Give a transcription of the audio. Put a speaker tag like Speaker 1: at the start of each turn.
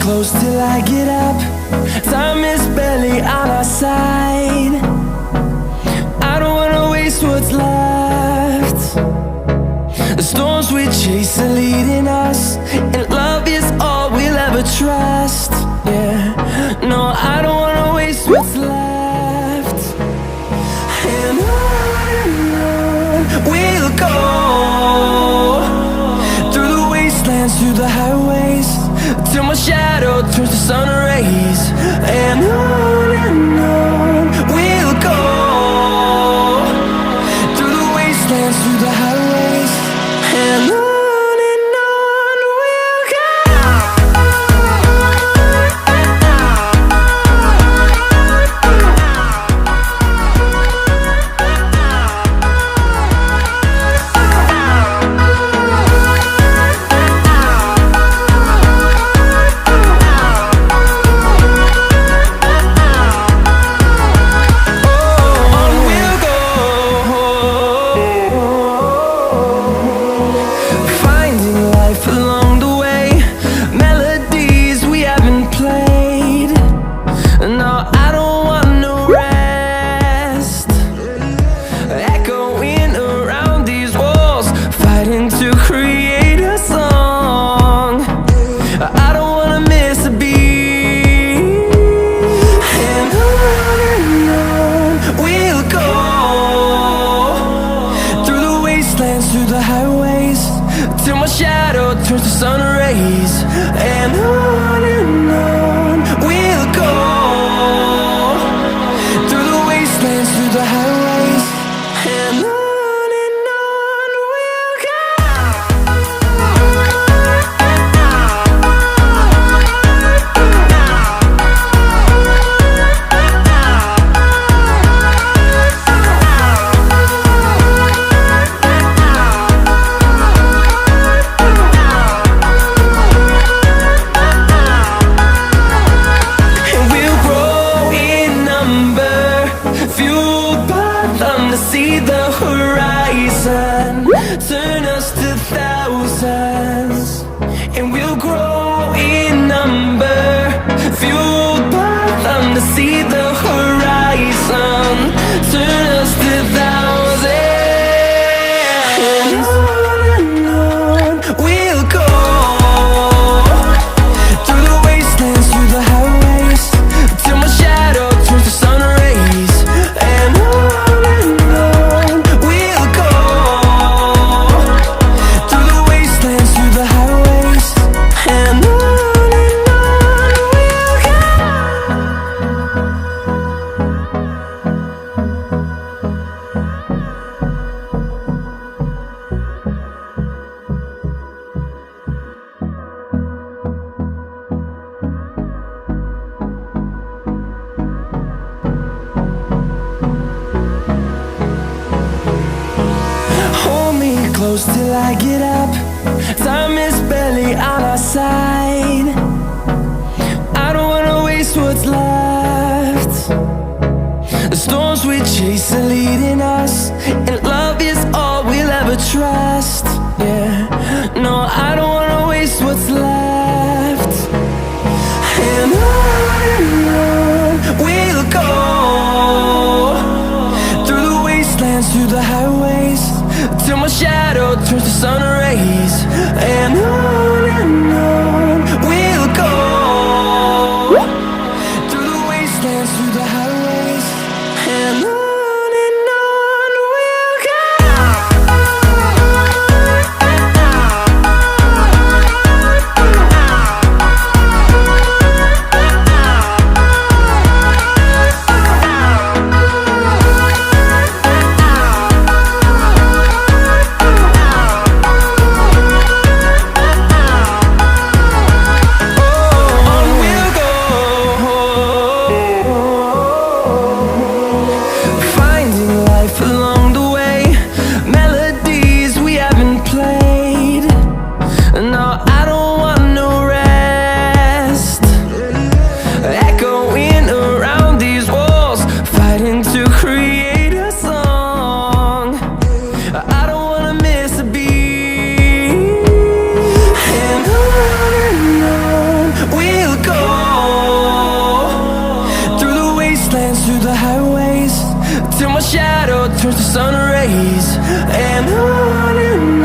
Speaker 1: close till I get up. Time is barely on our side. I don't wanna waste what's left. The storms we chase are leading us, and love is all we'll ever trust. Yeah, no, I don't wanna waste what's left. And on we'll go, through the wastelands, through the highways, till my shadow turns to sun rays. And on we'll go, through the wastelands, through the highways, and on we'll go. Turns to sun rays, and on we'll go, through the wastelands, through the highways, and on we'll go. See the horizon, turn us to thousands, and we'll grow in number, fueled by them to see the horizon, turn us to thousands. And on we'll go, through the wastelands, through the highways, till my shadow turns to sun rays. And close till I get up. Time is barely on our side. I don't wanna waste what's left. The storms we chase are leading us, and love is all we'll ever trust. Yeah, no, I don't wanna waste what's left. And on we'll go, through the wastelands, through the highways, till my shadow turns to sun rays. And on we'll go, through the wastelands, through the highways, and on we'll go. shadow turns to sun rays, and on